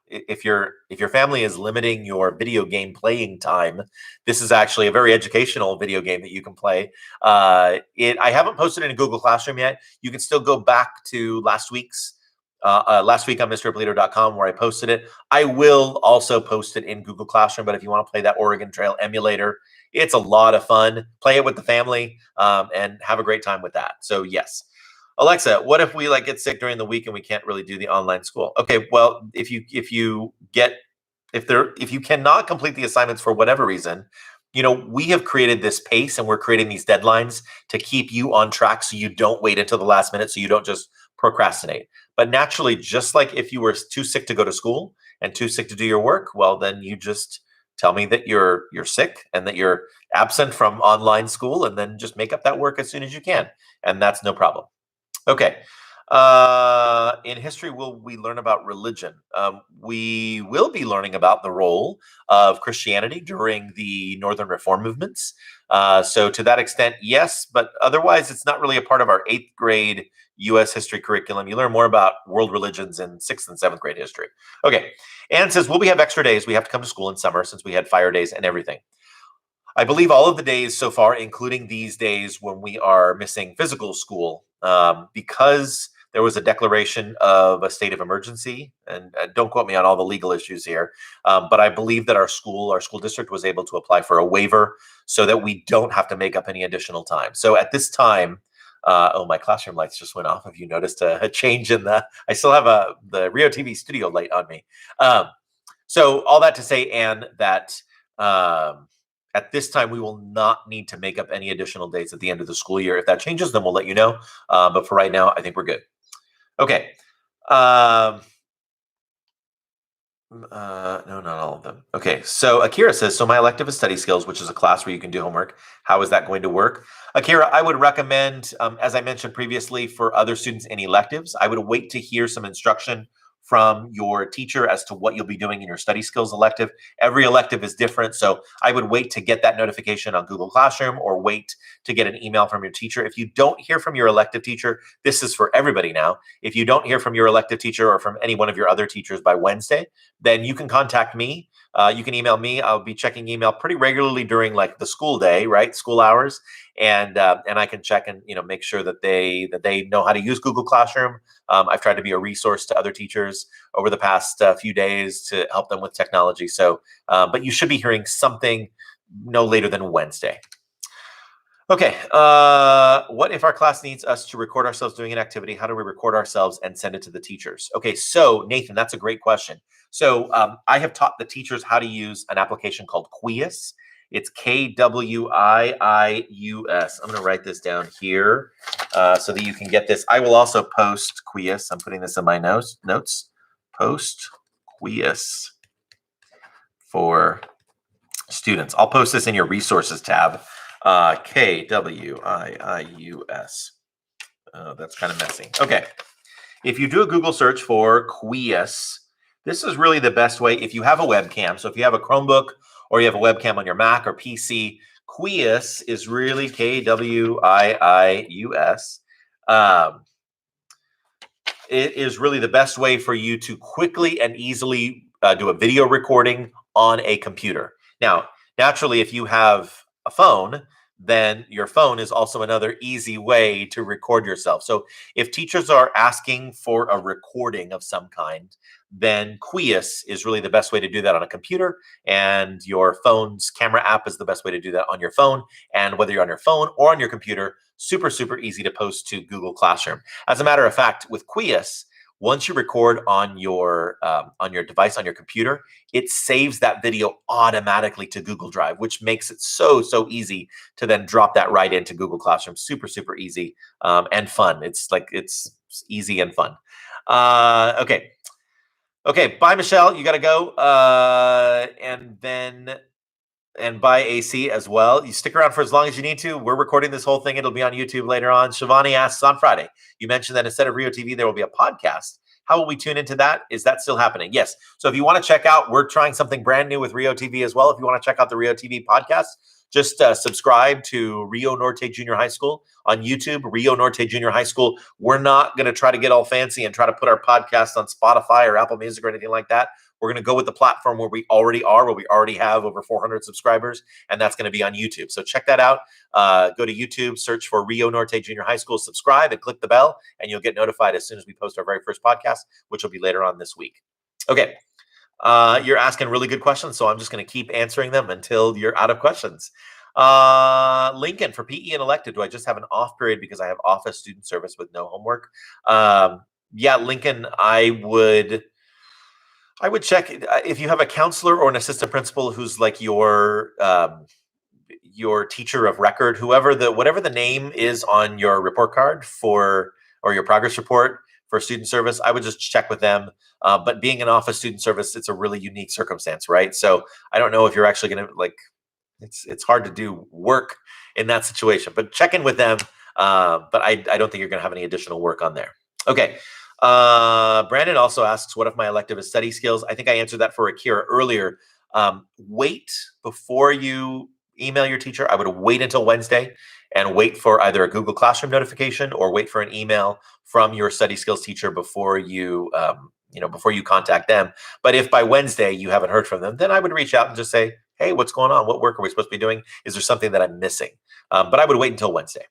if your family is limiting your video game playing time, this is actually a very educational video game that you can play. I haven't posted it in Google Classroom yet. You can still go back to last week on MrIppolito.com where I posted it. I will also post it in Google Classroom, but if you want to play that Oregon Trail emulator, it's a lot of fun. Play it with the family and have a great time with that. So yes. Alexa, what if we get sick during the week and we can't really do the online school? Okay, well, if you cannot complete the assignments for whatever reason, we have created this pace and we're creating these deadlines to keep you on track so you don't wait until the last minute, so you don't just procrastinate. But naturally, just like if you were too sick to go to school and too sick to do your work, well, then you just tell me that you're sick and that you're absent from online school, and then just make up that work as soon as you can. And that's no problem. Okay. In history, will we learn about religion? We will be learning about the role of Christianity during the Northern Reform movements. So to that extent, yes, but otherwise it's not really a part of our 8th grade U.S. history curriculum. You learn more about world religions in 6th and 7th grade history. Okay. Anne says, will we have extra days? We have to come to school in summer since we had fire days and everything. I believe all of the days so far, including these days when we are missing physical school, because there was a declaration of a state of emergency, and don't quote me on all the legal issues here, but I believe that our school district was able to apply for a waiver so that we don't have to make up any additional time. So at this time, my classroom lights just went off. Have you noticed a change in I still have the Rio TV studio light on me. So all that to say, Anne, that at this time we will not need to make up any additional dates at the end of the school year. If that changes, then we'll let you know. But for right now, I think we're good. Okay. Um, no, not all of them. Okay, so Akira says, so my elective is study skills, which is a class where you can do homework. How is that going to work? Akira, I would recommend, as I mentioned previously, for other students in electives, I would wait to hear some instruction from your teacher as to what you'll be doing in your study skills elective. Every elective is different, so I would wait to get that notification on Google Classroom or wait to get an email from your teacher. If you don't hear from your elective teacher, this is for everybody now. If you don't hear from your elective teacher or from any one of your other teachers by Wednesday, then you can contact me. You can email me. I'll be checking email pretty regularly during like the school day, right? School hours, and I can check and make sure that they know how to use Google Classroom. I've tried to be a resource to other teachers over the past few days to help them with technology. So, but you should be hearing something no later than Wednesday. Okay. What if our class needs us to record ourselves doing an activity? How do we record ourselves and send it to the teachers? Okay. So Nathan, that's a great question. So I have taught the teachers how to use an application called Quius. It's Kwiius. I'm going to write this down here so that you can get this. I will also post Quius. I'm putting this in my notes. Post Quius for students. I'll post this in your resources tab. Kwiius. That's kind of messy. Okay. If you do a Google search for Quius, this is really the best way if you have a webcam. So if you have a Chromebook or you have a webcam on your Mac or PC, Quius is really Kwiius. It is really the best way for you to quickly and easily do a video recording on a computer. Now, naturally, if you have a phone, then your phone is also another easy way to record yourself. So if teachers are asking for a recording of some kind, then Quius is really the best way to do that on a computer, and your phone's camera app is the best way to do that on your phone. And whether you're on your phone or on your computer, super, super easy to post to Google Classroom. As a matter of fact, with Quius, once you record on your device, on your computer, it saves that video automatically to Google Drive, which makes it so easy to then drop that right into Google Classroom. Super, super easy and fun. It's easy and fun. Okay. Bye, Michelle. You got to go. And buy AC as well. You stick around for as long as you need to. We're recording this whole thing. It'll be on YouTube later on. Shivani asks on Friday. You mentioned that instead of Rio TV, there will be a podcast. How will we tune into that? Is that still happening? Yes. So if you want to check out, we're trying something brand new with Rio TV as well. If you want to check out the Rio TV podcast, just subscribe to Rio Norte Junior High School on YouTube, Rio Norte Junior High School. We're not going to try to get all fancy and try to put our podcast on Spotify or Apple Music or anything like that. We're going to go with the platform where we already are, where we already have over 400 subscribers, and that's going to be on YouTube. So check that out. Go to YouTube, search for Rio Norte Junior High School, subscribe, and click the bell, and you'll get notified as soon as we post our very first podcast, which will be later on this week. Okay. You're asking really good questions, so I'm just going to keep answering them until you're out of questions. Lincoln, for PE and elective, do I just have an off period because I have office student service with no homework? Yeah, Lincoln, I would check if you have a counselor or an assistant principal who's like your teacher of record, whatever the name is on your report card or your progress report for student service. I would just check with them. But being an office student service, it's a really unique circumstance, right? So I don't know if you're actually going to it's hard to do work in that situation, but check in with them. But I don't think you're going to have any additional work on there. Okay. Brandon also asks, what if my elective is study skills? I think I answered that for Akira earlier. Wait before you email your teacher. I would wait until Wednesday and wait for either a Google Classroom notification or wait for an email from your study skills teacher before you contact them. But if by Wednesday you haven't heard from them, then I would reach out and just say, hey, what's going on? What work are we supposed to be doing? Is there something that I'm missing? But I would wait until Wednesday.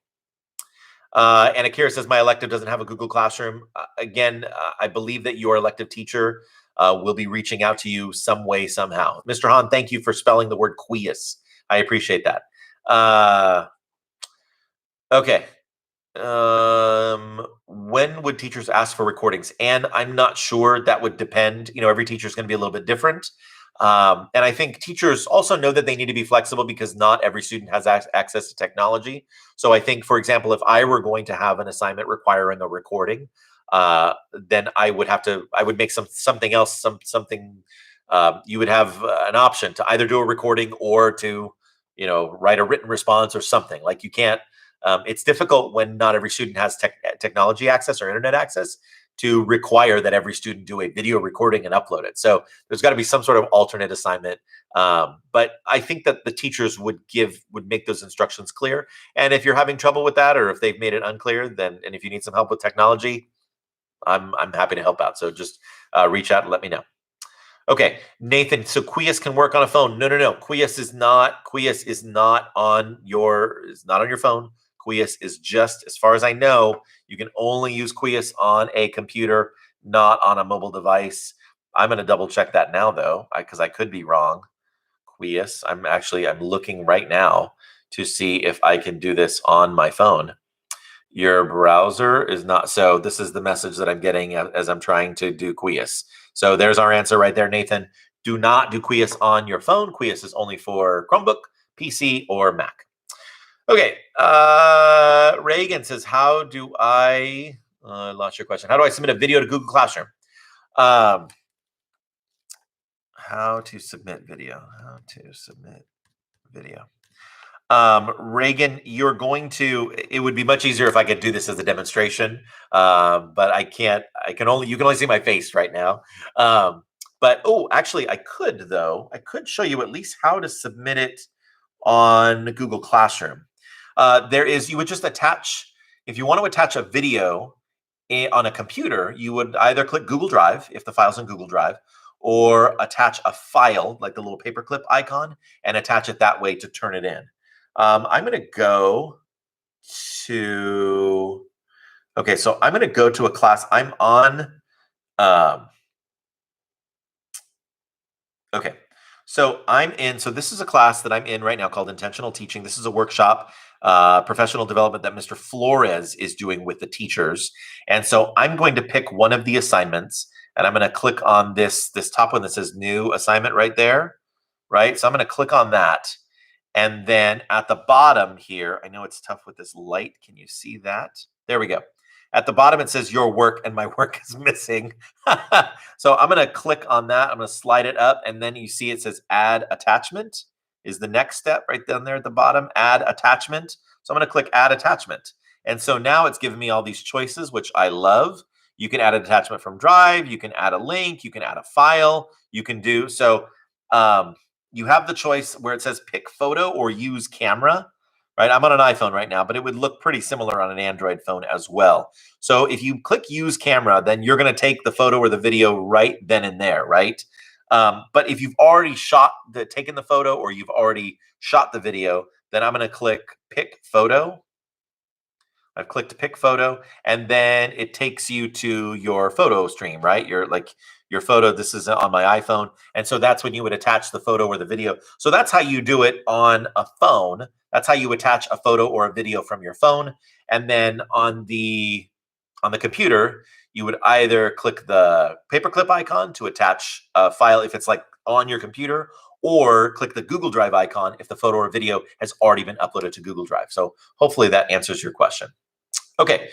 And Akira says, my elective doesn't have a Google Classroom. Again, I believe that your elective teacher will be reaching out to you some way, somehow. Mr. Hahn, thank you for spelling the word Quius. I appreciate that. Okay. when would teachers ask for recordings? And I'm not sure. That would depend. Every teacher is going to be a little bit different. And I think teachers also know that they need to be flexible because not every student has access to technology. So I think, for example, if I were going to have an assignment requiring a recording, then I would make something else, something. You would have an option to either do a recording or to, write a written response or something. Like you can't. It's difficult when not every student has technology access or internet access to require that every student do a video recording and upload it. So there's got to be some sort of alternate assignment. But I think that the teachers would make those instructions clear. And if you're having trouble with that, or if they've made it unclear, and if you need some help with technology, I'm happy to help out. So just reach out and let me know. Okay, Nathan. So Quias can work on a phone. No. Quias is not on your phone. Quias is just, as far as I know, you can only use Quias on a computer, not on a mobile device. I'm going to double check that now, though, because I could be wrong. Quias. I'm looking right now to see if I can do this on my phone. Your browser is not. So this is the message that I'm getting as I'm trying to do Quias. So there's our answer right there, Nathan. Do not do Quias on your phone. Quias is only for Chromebook, PC, or Mac. Okay. Reagan says, how do I lost your question. How do I submit a video to Google Classroom? How to submit video. Reagan, it would be much easier if I could do this as a demonstration. But I can't. You can only see my face right now. But actually I could, though. I could show you at least how to submit it on Google Classroom. You would just attach, if you want to attach a video on a computer, you would either click Google Drive if the file's in Google Drive, or attach a file like the little paperclip icon and attach it that way to turn it in. I'm going to go to, okay, so I'm going to go to a class. I'm on, okay. So this is a class that I'm in right now called Intentional Teaching. This is a workshop, professional development that Mr. Flores is doing with the teachers. And so I'm going to pick one of the assignments, and I'm going to click on this top one that says new assignment right there, right? So I'm going to click on that. And then at the bottom here, I know it's tough with this light. Can you see that? There we go. At the bottom, it says your work, and my work is missing. So I'm going to click on that. I'm going to slide it up, and then you see it says add attachment is the next step right down there at the bottom, add attachment. So I'm going to click add attachment. And so now it's giving me all these choices, which I love. You can add an attachment from Drive. You can add a link. You can add a file. You can do so. You have the choice where it says pick photo or use camera, right? I'm on an iPhone right now, but it would look pretty similar on an Android phone as well. So if you click use camera, then you're going to take the photo or the video right then and there, right? But if you've already taken the photo or you've already shot the video, then I'm going to click pick photo. I've clicked pick photo, and then it takes you to your photo stream, right? Your photo. This is on my iPhone. And so that's when you would attach the photo or the video. So that's how you do it on a phone. That's how you attach a photo or a video from your phone. And then on the computer, you would either click the paperclip icon to attach a file if it's like on your computer, or click the Google Drive icon if the photo or video has already been uploaded to Google Drive. So hopefully that answers your question. Okay.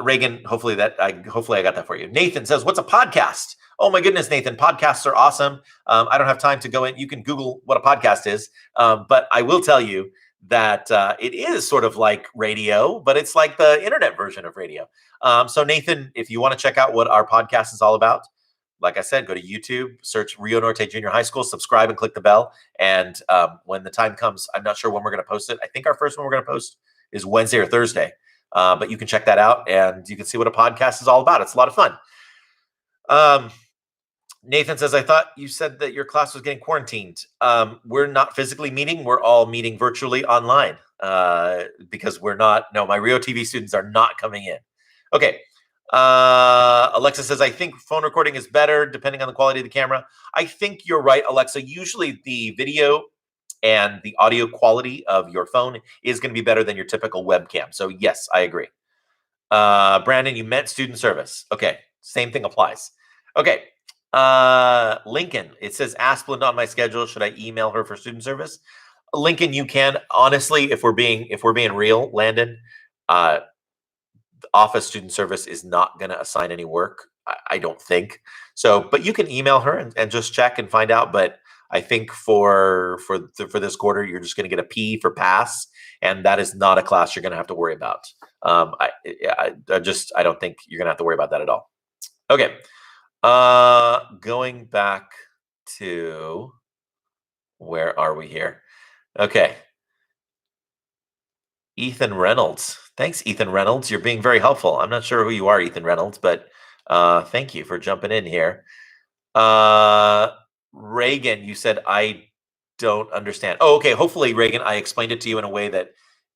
Reagan, hopefully I got that for you. Nathan says, what's a podcast? Oh my goodness, Nathan, podcasts are awesome. I don't have time to go in. You can Google what a podcast is. But I will tell you that it is sort of like radio, but it's like the internet version of radio. So Nathan, if you want to check out what our podcast is all about, like I said, go to YouTube, search Rio Norte Junior High School, subscribe and click the bell. And when the time comes, I'm not sure when we're going to post it. I think our first one we're going to post is Wednesday or Thursday. But you can check that out and you can see what a podcast is all about. It's a lot of fun. Nathan says, I thought you said that your class was getting quarantined. We're not physically meeting. We're all meeting virtually online because my Rio TV students are not coming in. Okay. Alexa says, I think phone recording is better depending on the quality of the camera. I think you're right, Alexa. Usually the video and the audio quality of your phone is going to be better than your typical webcam. So yes, I agree. Brandon, you meant student service. Okay, same thing applies. Okay. Lincoln, it says Asplund on my schedule. Should I email her for student service? Lincoln, you can. Honestly, if we're being real, Landon, uh, office student service is not going to assign any work. I don't think so, but you can email her and just check and find out. But I think for this quarter, you're just going to get a P for pass, and that is not a class you're going to have to worry about. I don't think you're going to have to worry about that at all. Okay, going back to where are we here? Okay, Ethan Reynolds. Thanks, Ethan Reynolds. You're being very helpful. I'm not sure who you are, Ethan Reynolds, but thank you for jumping in here. Reagan, you said I don't understand. Oh, okay. Hopefully, Reagan, I explained it to you in a way that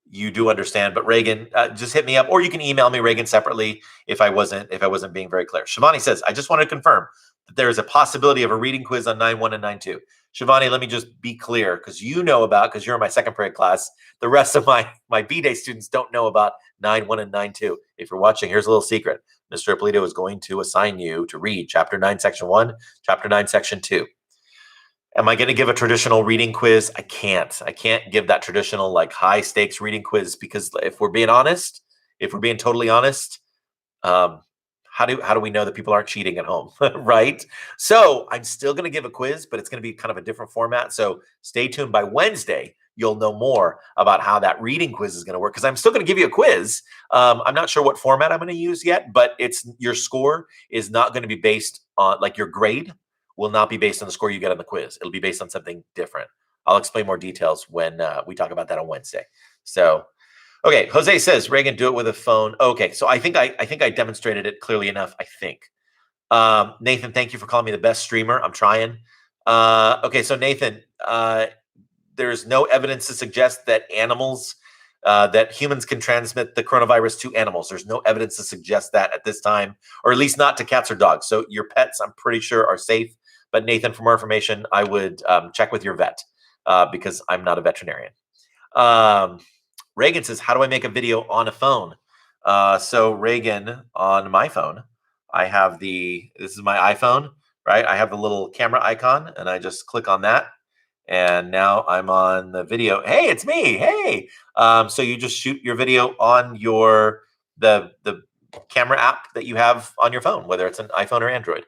you do understand. But Reagan, just hit me up, or you can email me, Reagan, separately if I wasn't being very clear. Shivani says, I just want to confirm that there is a possibility of a reading quiz on 9-1 and 9-2. Shivani, let me just be clear, because because you're in my second period class. The rest of my B-Day students don't know about 9-1 and 9-2. If you're watching, here's a little secret. Mr. Ippolito is going to assign you to read Chapter 9, Section 1, Chapter 9, Section 2. Am I going to give a traditional reading quiz? I can't. I can't give that traditional, like, high stakes reading quiz, because if we're being totally honest, how do we know that people aren't cheating at home, right? So I'm still going to give a quiz, but it's going to be kind of a different format. So stay tuned. By Wednesday, you'll know more about how that reading quiz is going to work, because I'm still going to give you a quiz. I'm not sure what format I'm going to use yet, but your score is not going to be based on, like, your grade will not be based on the score you get on the quiz. It'll be based on something different. I'll explain more details when we talk about that on Wednesday. So, okay, Jose says, Reagan, do it with a phone. Okay, so I think I demonstrated it clearly enough, I think. Nathan, thank you for calling me the best streamer. I'm trying. Okay, so Nathan, there's no evidence to suggest that that humans can transmit the coronavirus to animals. There's no evidence to suggest that at this time, or at least not to cats or dogs. So your pets, I'm pretty sure, are safe. But Nathan, for more information, I would check with your vet, because I'm not a veterinarian. Reagan says, how do I make a video on a phone? So Reagan, on my phone, this is my iPhone, right? I have the little camera icon, and I just click on that. And now I'm on the video. Hey, it's me. Hey. So you just shoot your video on the camera app that you have on your phone, whether it's an iPhone or Android.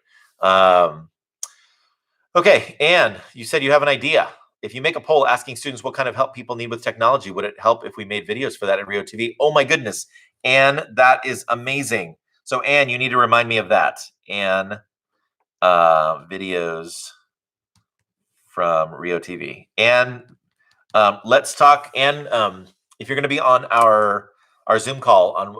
Okay, Anne, you said you have an idea. If you make a poll asking students what kind of help people need with technology, would it help if we made videos for that in Rio TV? Oh my goodness, Anne, that is amazing. So Anne, you need to remind me of that. Anne, videos from Rio TV. And let's talk. And if you're going to be on our Zoom call on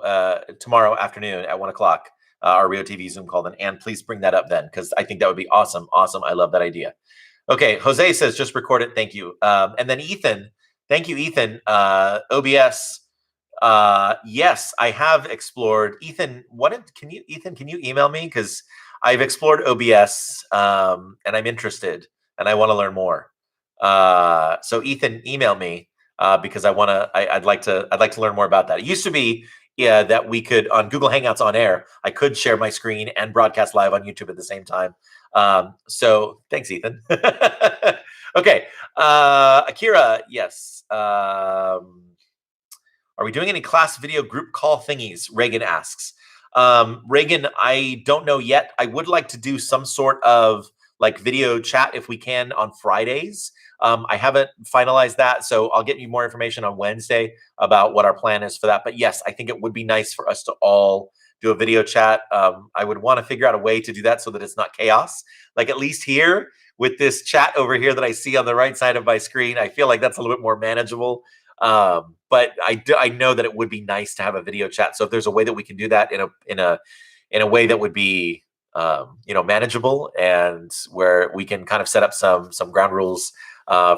tomorrow afternoon at 1:00, our Rio TV Zoom call, then and please bring that up then, because I think that would be awesome. Awesome. I love that idea. Okay, Jose says just record it. Thank you. And then Ethan, thank you, Ethan. OBS. Yes, I have explored. Ethan, can you email me, because I've explored OBS and I'm interested and I want to learn more. So Ethan, email me because I'd like to learn more about that. It used to be that we could, on Google Hangouts on air, I could share my screen and broadcast live on YouTube at the same time. So thanks, Ethan. Okay, Akira, yes. Are we doing any class video group call thingies? Reagan asks. Reagan, I don't know yet. I would like to do some sort of like video chat if we can on Fridays. I haven't finalized that, so I'll get you more information on Wednesday about what our plan is for that. But yes, I think it would be nice for us to all do a video chat. I would want to figure out a way to do that so that it's not chaos. Like, at least here with this chat over here that I see on the right side of my screen, I feel like that's a little bit more manageable. But I know that it would be nice to have a video chat. So if there's a way that we can do that in a way that would be manageable, and where we can kind of set up some ground rules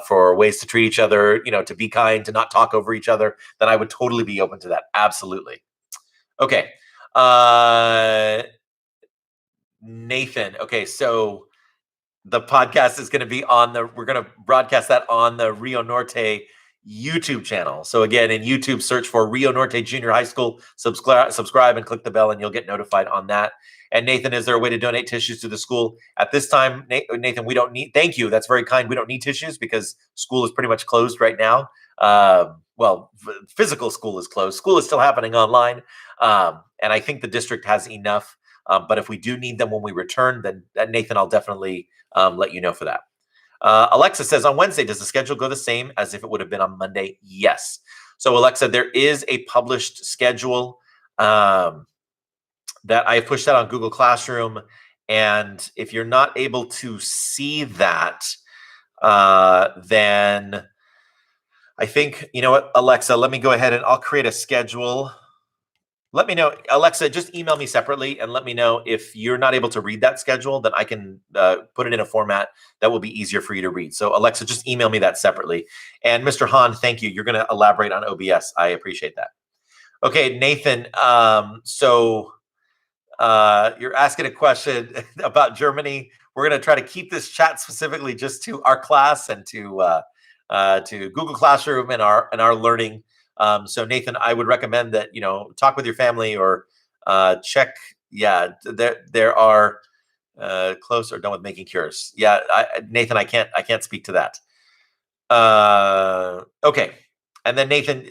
for ways to treat each other, to be kind, to not talk over each other, then I would totally be open to that. Absolutely. Okay. Nathan. Okay. So the podcast is going to be we're going to broadcast that on the Rio Norte YouTube channel. So again, in YouTube, search for Rio Norte Junior High School, subscribe and click the bell, and you'll get notified on that. And Nathan, is there a way to donate tissues to the school at this time? Nathan, we don't need. Thank you. That's very kind. We don't need tissues because school is pretty much closed right now. Well, physical school is closed. School is still happening online, and I think the district has enough. But if we do need them when we return, then Nathan, I'll definitely let you know for that. Alexa says, on Wednesday, does the schedule go the same as if it would have been on Monday? Yes. So Alexa, there is a published schedule that I pushed out on Google Classroom. And if you're not able to see that, then I think, you know what, Alexa, let me go ahead and I'll create a schedule. Let me know, Alexa, just email me separately and let me know if you're not able to read that schedule, then I can put it in a format that will be easier for you to read. So Alexa, just email me that separately. And Mr. Hahn, thank you. You're going to elaborate on OBS. I appreciate that. Okay, Nathan, so you're asking a question about Germany. We're going to try to keep this chat specifically just to our class and to Google Classroom and our learning. So Nathan, I would recommend that, talk with your family or check. Yeah, there are close or done with making cures. Yeah, Nathan, I can't speak to that. Okay. And then Nathan,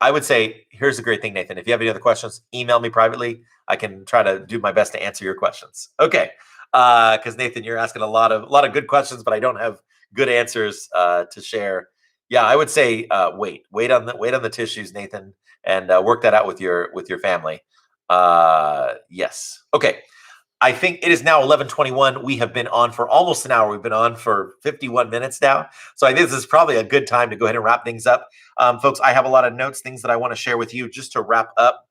I would say, here's the great thing, Nathan. If you have any other questions, email me privately. I can try to do my best to answer your questions. Okay. Because Nathan, you're asking a lot of good questions, but I don't have good answers to share. Yeah, I would say wait on the tissues, Nathan, and work that out with your family. Yes. Okay. I think it is now 11:21. We have been on for almost an hour. We've been on for 51 minutes now. So I think this is probably a good time to go ahead and wrap things up. Folks, I have a lot of notes, things that I want to share with you just to wrap up.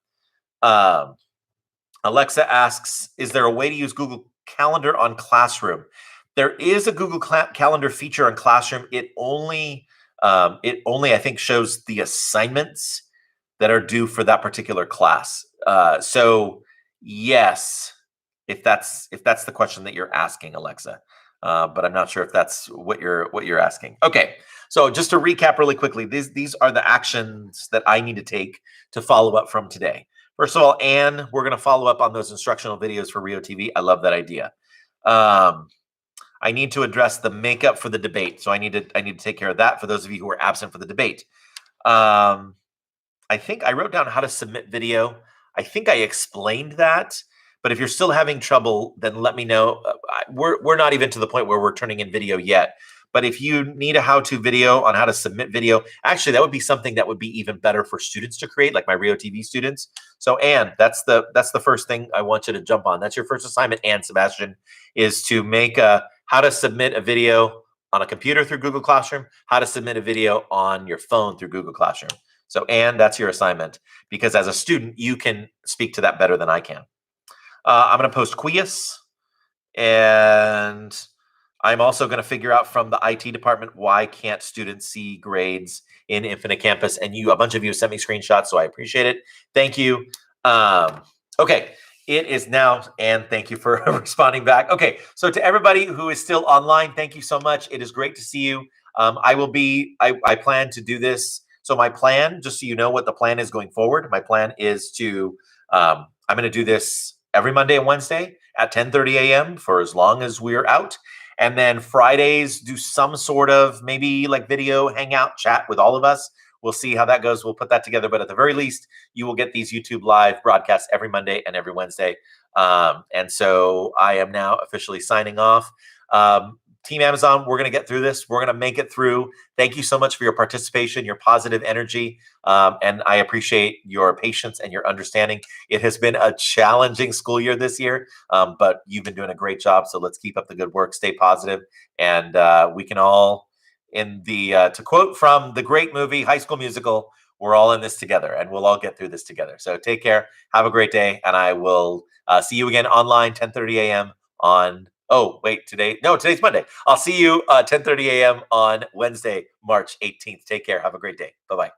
Alexa asks, is there a way to use Google Calendar on Classroom? There is a Google Calendar feature on Classroom. It only, I think, shows the assignments that are due for that particular class. So yes, if that's the question that you're asking, Alexa, but I'm not sure if that's what you're asking. Okay, so just to recap really quickly, these are the actions that I need to take to follow up from today. First of all, Anne, we're going to follow up on those instructional videos for Rio TV. I love that idea. I need to address the makeup for the debate, so I need to take care of that for those of you who are absent for the debate. I think I wrote down how to submit video. I think I explained that, but if you're still having trouble, then let me know. We're not even to the point where we're turning in video yet. But if you need a how-to video on how to submit video, actually, that would be something that would be even better for students to create, like my Rio TV students. So, Anne, that's the first thing I want you to jump on. That's your first assignment, Anne Sebastian, is to make how to submit a video on a computer through Google Classroom, how to submit a video on your phone through Google Classroom. So, Anne, that's your assignment, because as a student, you can speak to that better than I can. I'm going to post quiz, and I'm also going to figure out from the IT department why can't students see grades in Infinite Campus, and a bunch of you sent me screenshots, so I appreciate it. Thank you. Okay, it is now, and thank you for responding back. Okay, so to everybody who is still online, thank you so much. It is great to see you. I plan to do this. So my plan, just so you know what the plan is going forward, my plan is to, I'm going to do this every Monday and Wednesday at 10:30 a.m. for as long as we're out. And then Fridays, do some sort of maybe like video hangout chat with all of us. We'll see how that goes. We'll put that together. But at the very least, you will get these YouTube live broadcasts every Monday and every Wednesday. And so I am now officially signing off. Team Amazon, we're going to get through this. We're going to make it through. Thank you so much for your participation, your positive energy. And I appreciate your patience and your understanding. It has been a challenging school year this year, but you've been doing a great job. So let's keep up the good work, stay positive, and we can all, to quote from the great movie High School Musical, we're all in this together and we'll all get through this together. So take care. Have a great day. And I will see you again online, 10:30 a.m. on today's Monday. I'll see you 10:30 a.m. on Wednesday, March 18th. Take care. Have a great day. Bye-bye.